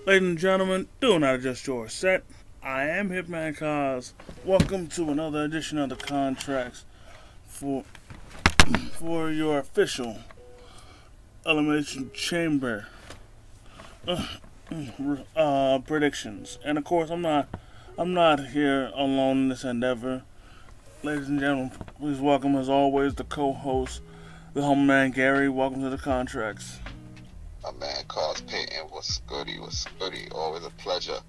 Ladies and gentlemen, do not adjust your set. I am Hitman Cause. Welcome to another edition of the contracts for your official Elimination Chamber predictions. And of course, I'm not here alone in this endeavor. Ladies and gentlemen, please welcome as always the co-host, the homie Gary. Welcome to the contracts. My man calls Peyton. What's goody? What's goody? Always a pleasure.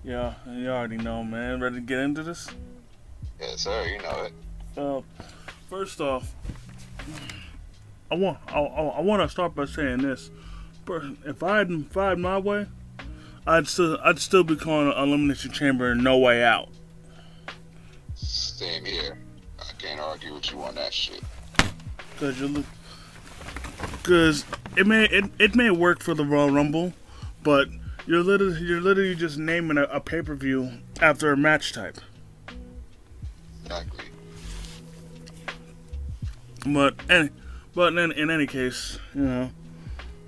Yeah, you already know, man. Ready to get into this? Yes, sir. You know it. First off, I want to start by saying this. If I had my way, I'd still be calling an Elimination Chamber No Way Out. Same here. I can't argue with you on that shit. Because it may work for the Royal Rumble, but you're literally just naming a pay-per-view after a match type. Exactly. But in any case, you know,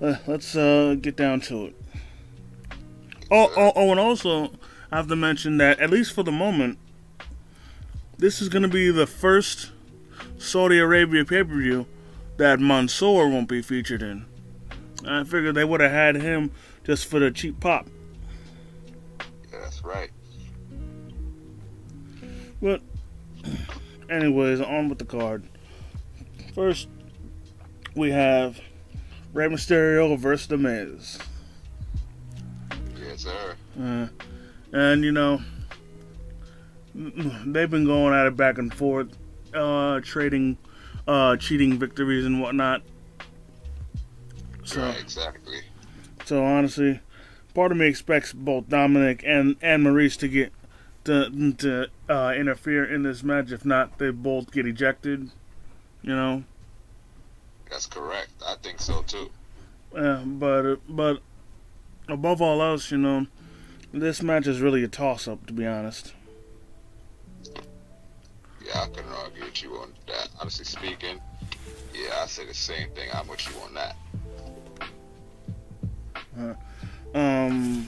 let's get down to it. And also I have to mention that at least for the moment, this is going to be the first Saudi Arabia pay-per-view that Mansoor won't be featured in. I figured they would have had him just for the cheap pop. Yeah, that's right. But anyways, on with the card. First, we have Rey Mysterio versus The Miz. Yes, sir. And you know, they've been going at it back and forth, trading cheating victories and whatnot. So, right, exactly. So honestly, part of me expects both Dominic and Maurice to get to interfere in this match. If not, they both get ejected. You know. That's correct. I think so too. But above all else, you know, this match is really a toss-up, to be honest. Yeah, I couldn't argue with you on that. Honestly speaking, yeah, I say the same thing. I'm with you on that.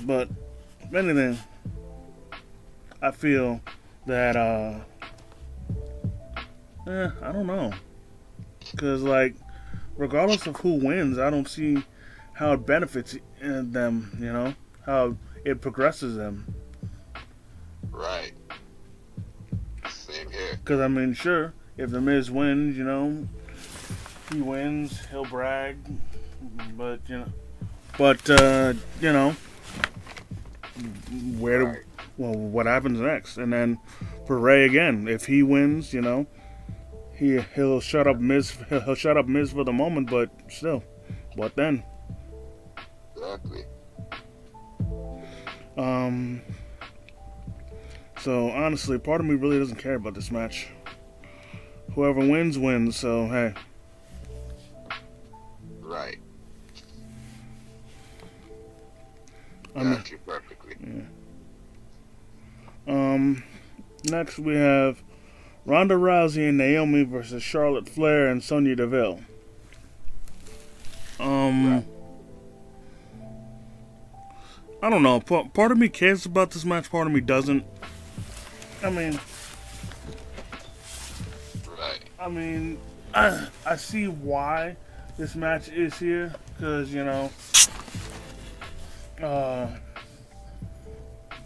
But if anything, I feel that I don't know, because like, regardless of who wins, I don't see how it benefits them. You know, how it progresses them. Right. Same here. Because I mean, sure, if the Miz wins, you know, he wins, he'll brag, but you know, Right. what happens next? And then for Ray again, if he wins, you know, he'll shut up Miz for the moment, but still, what then? Exactly. So honestly, part of me really doesn't care about this match. Whoever wins, wins. So hey. Right. Got you perfectly. Yeah. Next we have Ronda Rousey and Naomi versus Charlotte Flair and Sonya Deville. Right. I don't know. Part of me cares about this match. Part of me doesn't. I mean, I see why this match is here, because you know,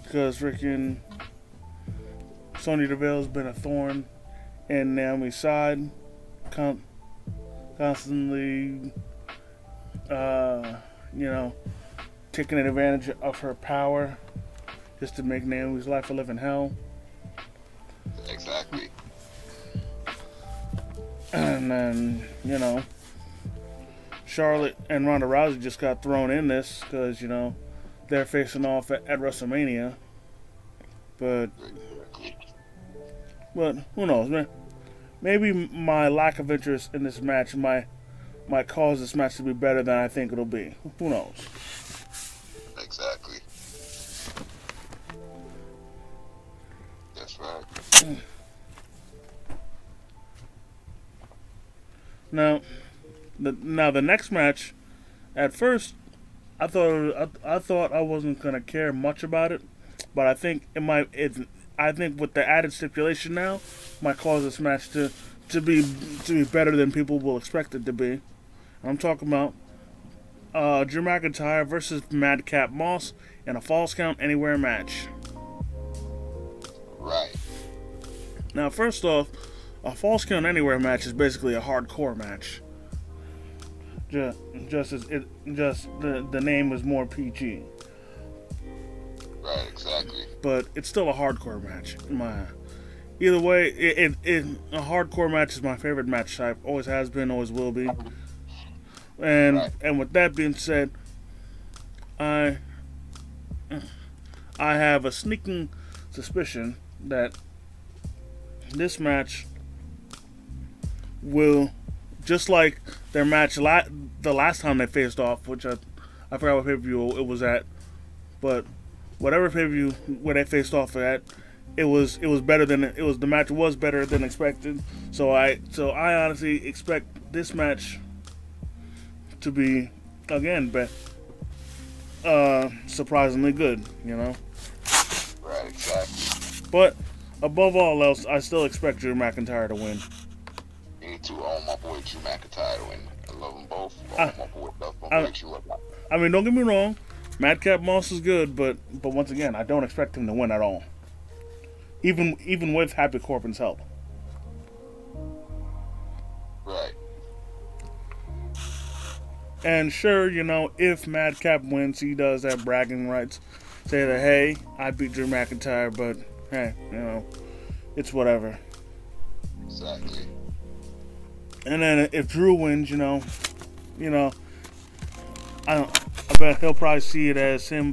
because freaking Sonya Deville's been a thorn in Naomi's side, constantly, you know, taking advantage of her power just to make Naomi's life a living hell. Exactly. And then, you know, Charlotte and Ronda Rousey just got thrown in this because, you know, they're facing off at WrestleMania. But who knows, man? Maybe my lack of interest in this match might cause this match to be better than I think it'll be. Who knows? Exactly. That's right. Now the next match, at first, I thought I wasn't gonna care much about it, but I think I think with the added stipulation now, might cause this match to be better than people will expect it to be. I'm talking about Drew McIntyre versus Madcap Moss in a Falls Count Anywhere match. Right. Now, first off, a Falls Count Anywhere match is basically a hardcore match. Just the name is more PG. Right, exactly. But it's still a hardcore match. Either way, a hardcore match is my favorite match type. Always has been, always will be. And with that being said, I have a sneaking suspicion that this match will, just like their match the last time they faced off, which I forgot what pay-per-view it was at, but whatever pay-per-view where they faced off at, it was better than the match was better than expected. So I honestly expect this match to be again surprisingly good, you know. Right, exactly. But above all else, I still expect Drew McIntyre to win. Me too. I want my boy Drew McIntyre to win. I love them both. I want my boy Drew. I mean, don't get me wrong, Madcap Moss is good, but once again, I don't expect him to win at all. Even with Happy Corbin's help. Right. And sure, you know, if Madcap wins, he does have bragging rights. Say that, hey, I beat Drew McIntyre, but hey, you know, it's whatever. Exactly. And then if Drew wins, you know, I bet he'll probably see it as him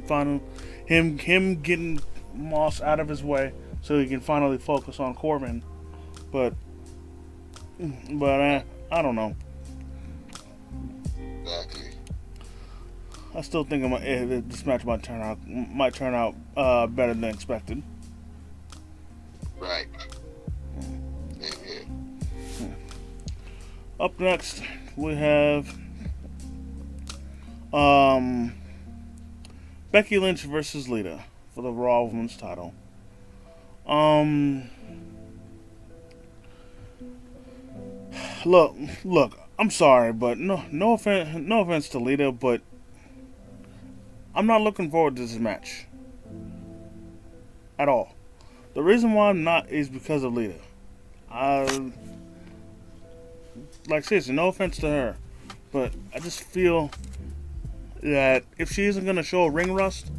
getting Moss out of his way so he can finally focus on Corbin. But I don't know. Exactly. I still think this match might turn out better than expected. Right. Same here. Up next, we have Becky Lynch versus Lita for the Raw Women's title. Look. I'm sorry, but no offense to Lita, but I'm not looking forward to this match at all. The reason why I'm not is because of Lita. Like seriously, no offense to her, but I just feel that if she isn't gonna show ring rust,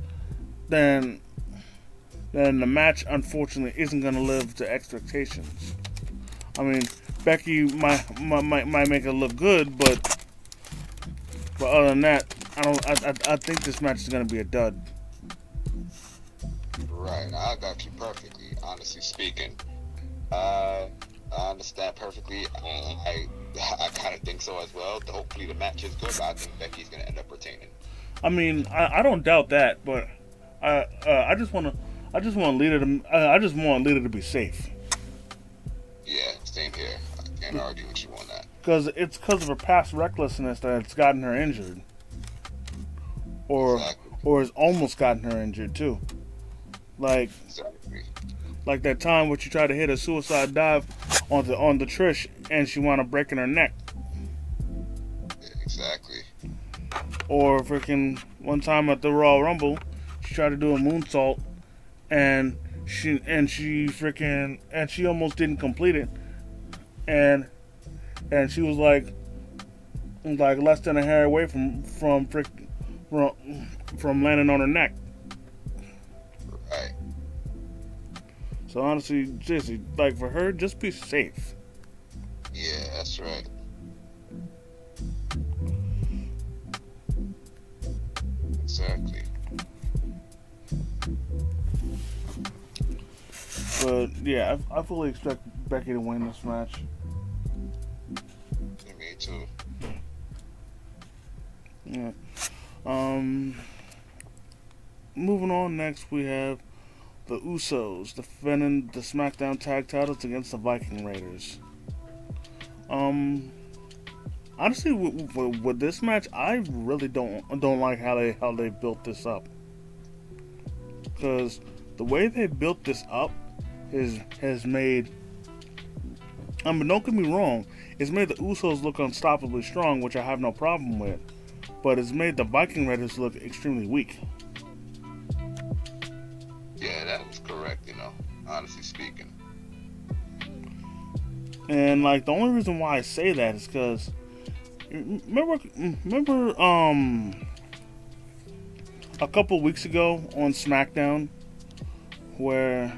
then the match unfortunately isn't gonna live to expectations. I mean, Becky might make it look good, but other than that, I think this match is gonna be a dud. Right, I got you perfectly. Honestly speaking, I understand perfectly. I kind of think so as well. Hopefully the match is good, but I think Becky's gonna end up retaining. I mean, I don't doubt that, but I just want Lita to be safe. Yeah, same here. I can't argue with you on that. Because it's because of her past recklessness that it's gotten her injured, or has almost gotten her injured too. Like that time where she tried to hit a suicide dive on the Trish and she wound up breaking her neck. Yeah, exactly. Or freaking one time at the Royal Rumble, she tried to do a moonsault and she almost didn't complete it, and she was like less than a hair away from landing on her neck. Right. So honestly, seriously, like for her, just be safe. Yeah, that's right. Exactly. But yeah, I fully expect Becky to win this match. Yeah, me too. Yeah. Moving on, next we have the Usos defending the SmackDown Tag Titles against the Viking Raiders. I'm honestly, with this match, I really don't like how they built this up, because the way they built this up has made. Don't get me wrong, it's made the Usos look unstoppably strong, which I have no problem with, but it's made the Viking Raiders look extremely weak. Yeah, that was correct. Honestly speaking. And like the only reason why I say that is because remember a couple weeks ago on SmackDown where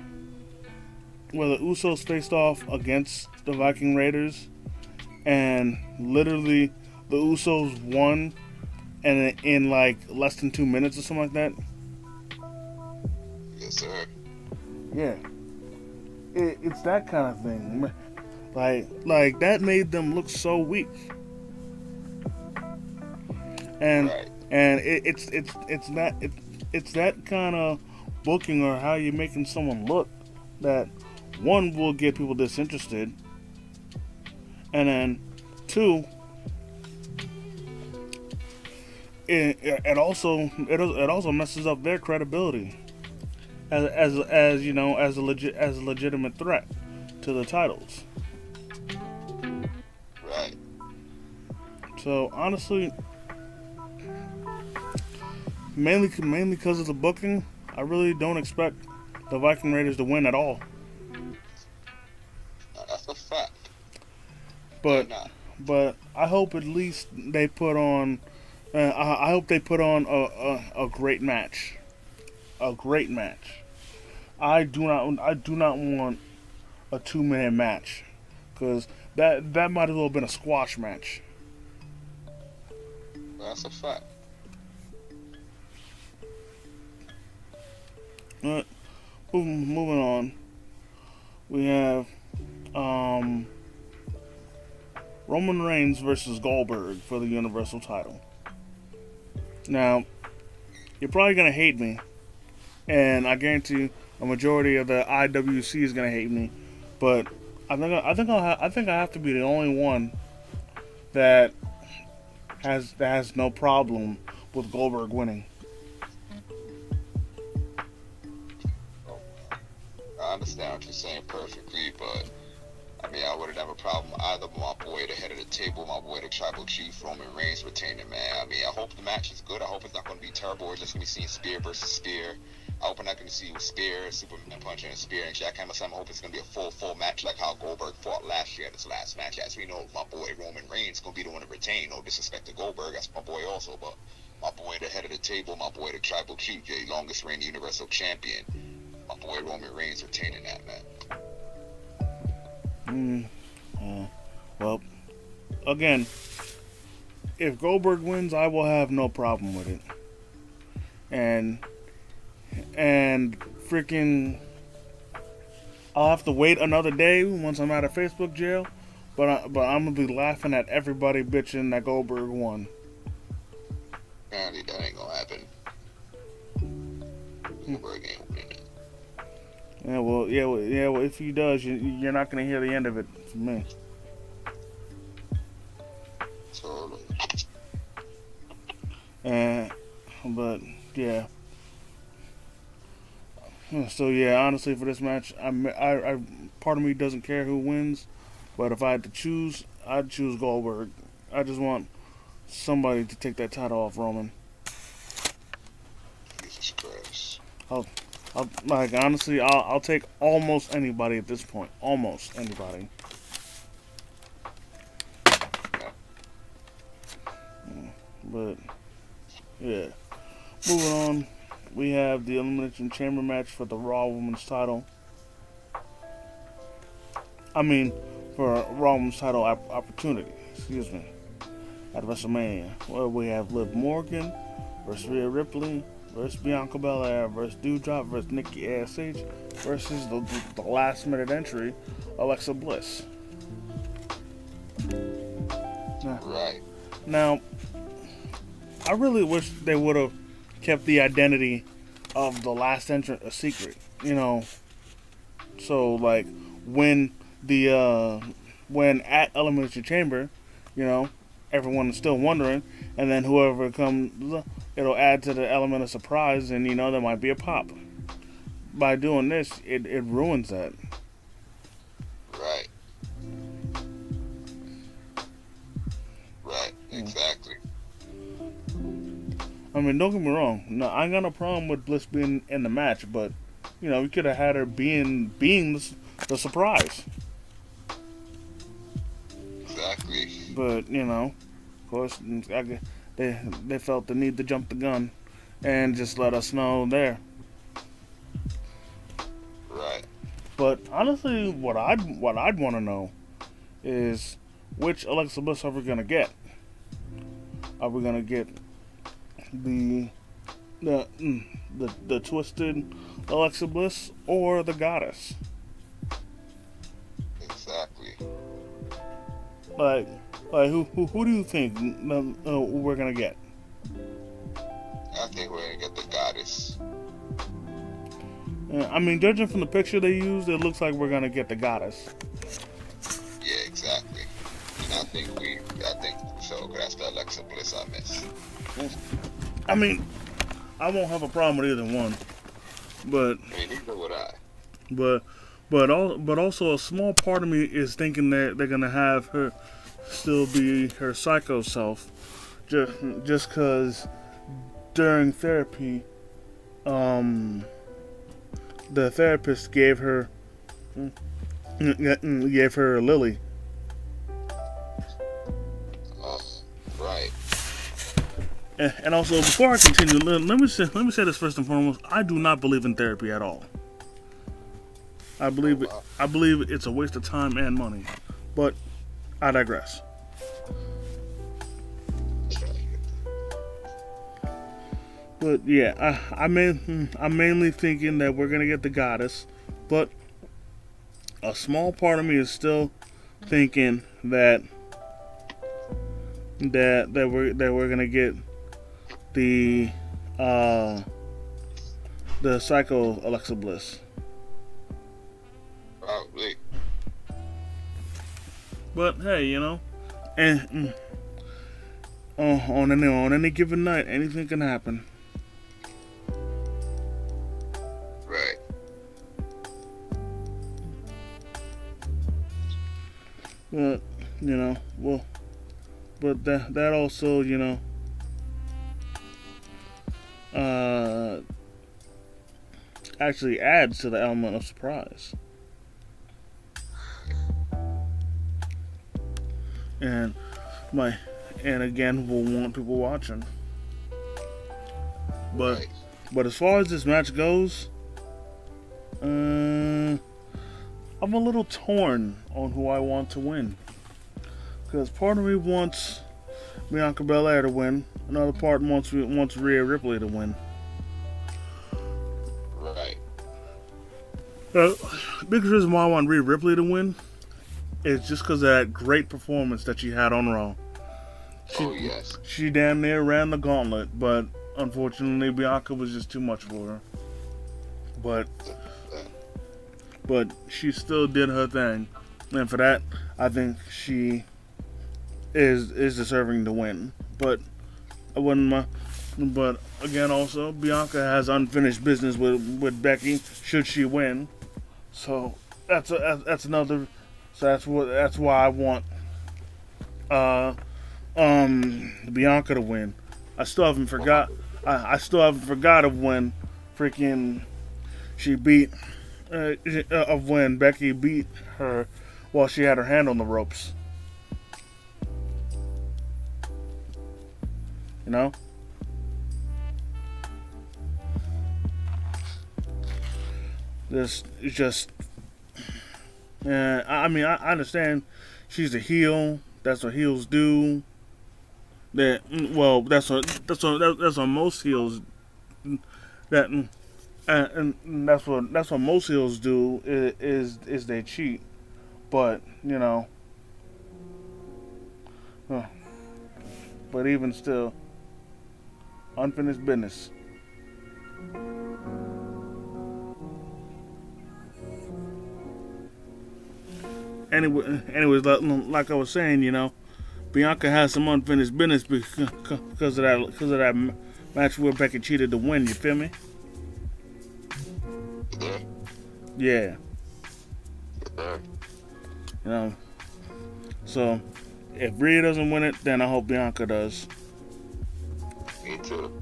the Usos faced off against the Viking Raiders, and literally the Usos won, and in like less than 2 minutes or something like that. Yes, sir. Yeah, it's that kind of thing. Like that made them look so weak, and Right. and it's that kind of booking or how you're making someone look that one will get people disinterested, and then two, it also messes up their credibility as a legitimate threat to the titles. Right. So honestly, mainly because of the booking, I really don't expect the Viking Raiders to win at all. That's a fact. But I hope at least they put on. I hope they put on a great match. A great match. I do not want a 2-man match, because that might as well have been a squash match. That's a fact. Moving on, we have Roman Reigns versus Goldberg for the Universal title. Now, you're probably gonna hate me, and I guarantee a majority of the IWC is gonna hate me, but I think I have to be the only one that has no problem with Goldberg winning. I understand what you're saying perfectly, but I wouldn't have a problem either. My boy, the head of the table, my boy, the tribal chief, Roman Reigns, retaining, man. I hope the match is good. I hope it's not going to be terrible. We're just going to be seeing Spear versus Spear. I hope we're not going to see Spear, Superman punching a Spear, and jackhammer. I hope it's going to be a full match like how Goldberg fought last year in his last match. As we know, my boy Roman Reigns going to be the one to retain. No disrespect to Goldberg, that's my boy also, but my boy, the head of the table, my boy, the tribal chief, the longest reigning Universal Champion, my boy Roman Reigns retaining that, man. Well, again, if Goldberg wins, I will have no problem with it. And freaking, I'll have to wait another day once I'm out of Facebook jail. But I'm gonna be laughing at everybody bitching that Goldberg won. Apparently, that ain't gonna happen. Goldberg ain't winning it. Yeah, well, if he does, you're not gonna hear the end of it from me. Totally. But yeah. So yeah, honestly, for this match, I part of me doesn't care who wins, but if I had to choose, I'd choose Goldberg. I just want somebody to take that title off Roman. Jesus Christ. I'll take almost anybody at this point. Almost anybody. But yeah, moving on, we have the Elimination Chamber match for the Raw Women's title. For a Raw Women's title opportunity. Excuse me. At WrestleMania, where we have Liv Morgan versus Rhea Ripley versus Bianca Belair versus Doudrop versus Nikki ASH versus the last minute entry, Alexa Bliss. Right. Now, I really wish they would have kept the identity of the last entrant a secret. So like when at Elimination Chamber, everyone is still wondering, and then whoever comes, it'll add to the element of surprise, and there might be a pop. By doing this, it ruins that. Right. Right. Exactly. I mean, don't get me wrong. No, I ain't got no problem with Bliss being in the match, but we could have had her being the surprise. Exactly. But of course, they felt the need to jump the gun and just let us know there. Right. But honestly, what I'd want to know is which Alexa Bliss are we gonna get? Are we gonna get the twisted Alexa Bliss or the Goddess? Exactly. Like who do you think we're gonna get? I think we're gonna get the Goddess. I mean, judging from the picture they used, it looks like we're gonna get the Goddess. Yeah, exactly. And I think so. That's the Alexa Bliss I miss. I mean, I won't have a problem with either one, but neither would I. But also a small part of me is thinking that they're gonna have her still be her psycho self, just because during therapy, the therapist gave her Lily. Right. And also, before I continue, let me say this first and foremost. I do not believe in therapy at all. I believe it's a waste of time and money. But I digress. But yeah, I'm mainly thinking that we're gonna get the Goddess, but a small part of me is still thinking that we're gonna get the Psycho Alexa Bliss. Probably. But hey, and on any given night, anything can happen. Right. But but that also actually adds to the element of surprise. And again, we'll want people watching. But as far as this match goes, I'm a little torn on who I want to win. Because part of me wants Bianca Belair to win, another part wants Rhea Ripley to win. Right. Biggest reason why I want Rhea Ripley to win is just because of that great performance that she had on Raw. Yes. She damn near ran the gauntlet, but unfortunately Bianca was just too much for her. But she still did her thing, and for that, I think she is deserving to win. But again, also Bianca has unfinished business with Becky. Should she win, so that's another. So that's why I want Bianca to win. I still haven't forgot of when freaking she beat of when Becky beat her while she had her hand on the ropes. This is just. I mean, I understand she's a heel. That's what heels do. That's what most heels. And that's what most heels do is they cheat. But but even still, unfinished business. Anyways, like I was saying, Bianca has some unfinished business because of that match where Becky cheated to win. You feel me? Yeah. Yeah. Yeah. You know. So if Rhea doesn't win it, then I hope Bianca does. Me too.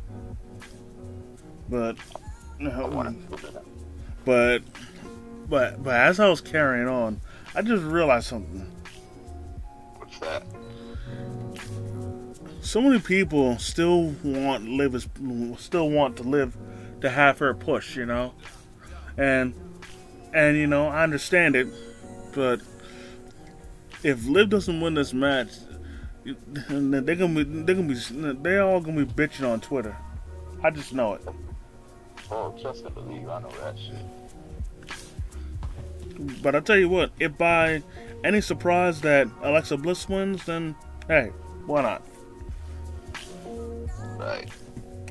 But I want to but as I was carrying on, I just realized something. What's that? So many people still want to live to have her push, you know, and you know I understand it, but if Liv doesn't win this match, they're all gonna be bitching on Twitter. I just know it. Oh, trust and believe, I know that shit. But I tell you what, if by any surprise that Alexa Bliss wins, then hey, why not? Right.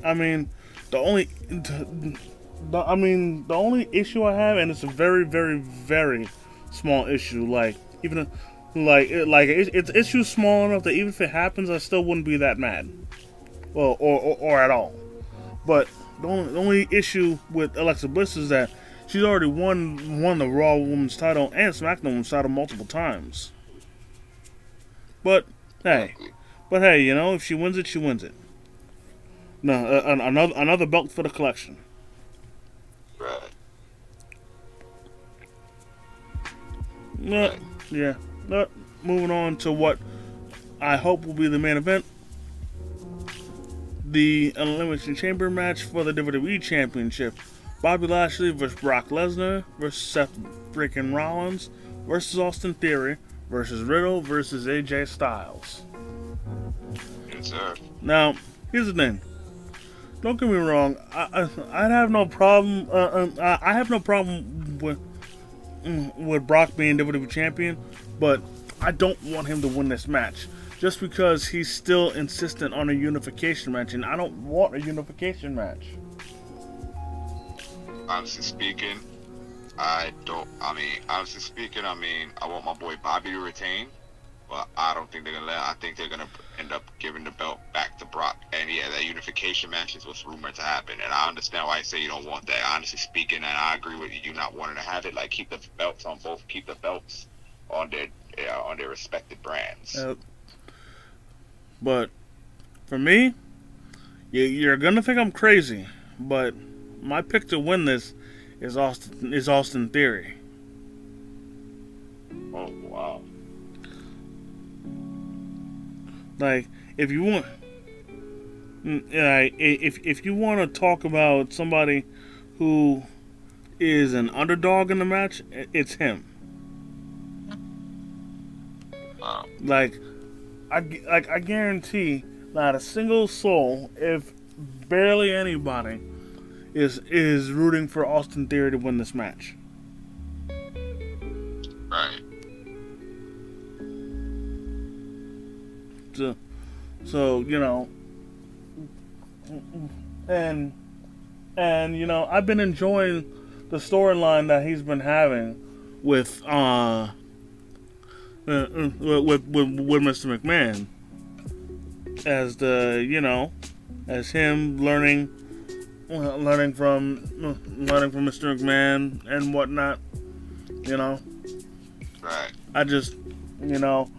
I mean, the only issue I have, and it's a very, very, very small issue. Like even it's issue small enough that even if it happens, I still wouldn't be that mad. Well, or at all. But the only issue with Alexa Bliss is that she's already won the Raw Women's title and SmackDown Women's title multiple times. But hey, you know, if she wins it, she wins it. No, another belt for the collection. Right. No, yeah. No, moving on to what I hope will be the main event. The Elimination Chamber match for the WWE Championship. Bobby Lashley versus Brock Lesnar versus Seth freaking Rollins versus Austin Theory versus Riddle versus AJ Styles. Yes, sir. Now, here's the thing. Don't get me wrong. I'd have no problem. I have no problem with Brock being WWE champion, but I don't want him to win this match just because he's still insistent on a unification match, and I don't want a unification match. Honestly speaking, I want my boy Bobby to retain, but I don't think they're gonna I think they're gonna end up giving the belt back to Brock. And yeah, that unification match is what's rumored to happen. And I understand why you say you don't want that. Honestly speaking, and I agree with you not wanting to have it. Like, keep the belts on both. Keep the belts on their respective brands. But for me, you're gonna think I'm crazy, but my pick to win this is Austin Theory. Oh wow! Like, if you want, if you want to talk about somebody who is an underdog in the match, it's him. Wow. Like I guarantee not a single soul, if barely anybody, is rooting for Austin Theory to win this match. Right. So you know, and you know, I've been enjoying the storyline that he's been having with Mr. McMahon, as as him learning from Mr. McMahon and whatnot, you know. Right. I just, you know,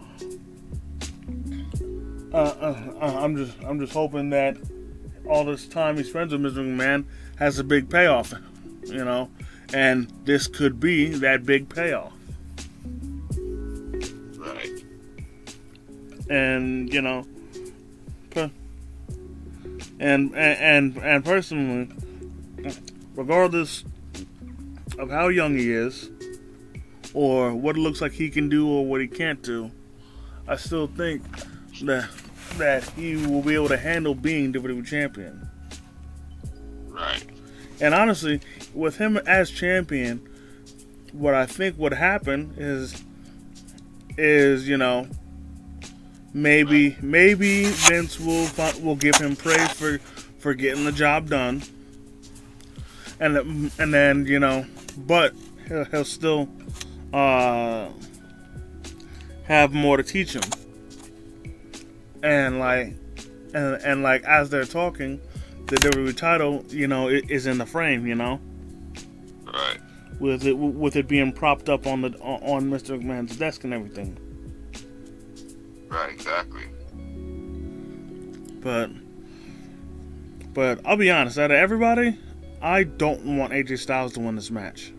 I'm just hoping that all this time he spends with Mr. McMahon has a big payoff, you know, and this could be that big payoff. Right. And you know, and personally, regardless of how young he is, or what it looks like he can do or what he can't do, I still think that he will be able to handle being WWE champion. Right. And honestly, with him as champion, what I think would happen is you know, maybe Vince will give him praise for getting the job done, and then you know, but he'll still have more to teach him. and like, and like as they're talking, the WWE title, you know, is in the frame, you know, Right. with it being propped up on Mr. McMahon's desk and everything. Right. Exactly. But I'll be honest, out of everybody, I don't want AJ Styles to win this match.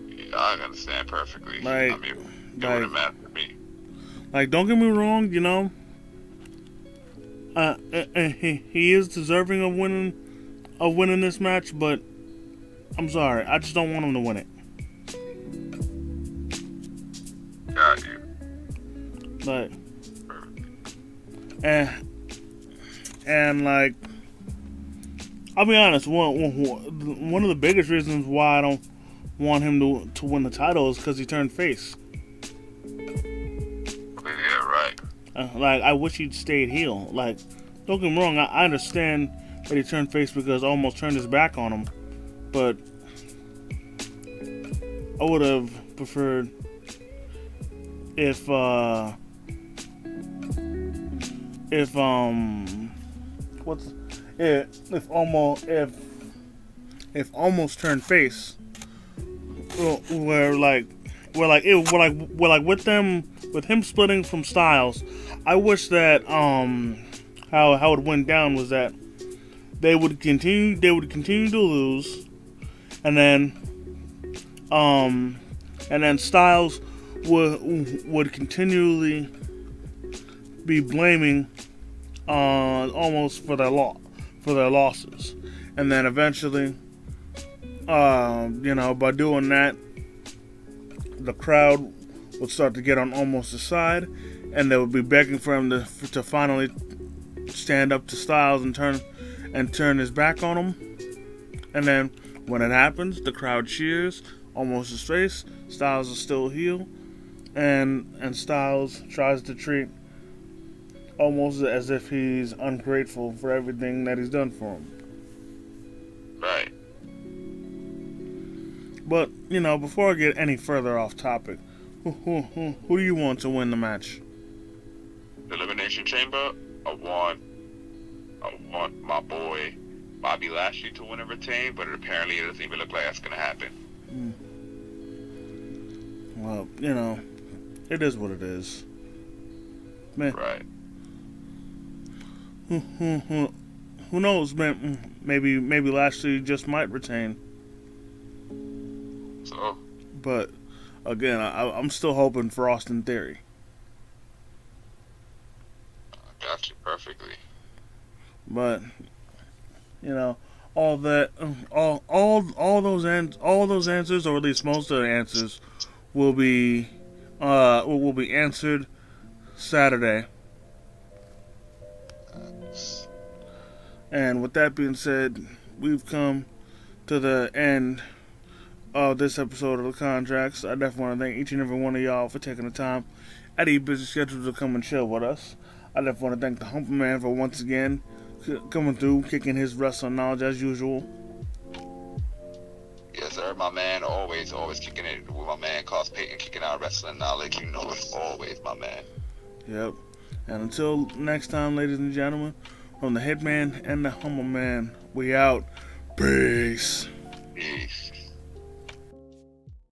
Yeah, I understand perfectly. Like, I mean, it wouldn't matter to me. Like, don't get me wrong, you know, he is deserving of winning this match, but I'm sorry, I just don't want him to win it. Got you. Like, and like, I'll be honest, one of the biggest reasons why I don't want him to win the title is because he turned face. Yeah, right. Like, I wish he'd stayed heel. Like, don't get me wrong, I understand that he turned face because almost turned his back on him, but I would have preferred if almost turned face, with him splitting from Styles. I wish that how it went down was that they would continue to lose, and then Styles would continually be blaming almost for their losses, and then eventually, you know, by doing that, the crowd would start to get on Almost's side, and they would be begging for him to finally stand up to Styles and turn his back on him. And then when it happens, the crowd cheers Almost's face. Styles is still heel, and Styles tries to treat Almost as if he's ungrateful for everything that he's done for him. Right. But, you know, before I get any further off topic, who do you want to win the match? The Elimination Chamber, I want my boy Bobby Lashley to win and retain, but apparently it doesn't even look like that's going to happen. Well, you know, it is what it is. Man. Right. Who knows, man? Maybe Lashley just might retain. So? But, again, I'm still hoping for Austin Theory. I got you perfectly. But, you know, all those answers, or at least most of the answers, will be answered Saturday. And with that being said, we've come to the end of this episode of The Contracts. I definitely want to thank each and every one of y'all for taking the time out of your busy schedule to come and chill with us. I definitely want to thank the Humper Man for once again coming through, kicking his wrestling knowledge as usual. Yes, sir, my man. Always kicking it with my man, Cos Payton, kicking out wrestling knowledge. You know it's always my man. Yep. And until next time, ladies and gentlemen, from the Hitman and the Humble Man, we out. Peace.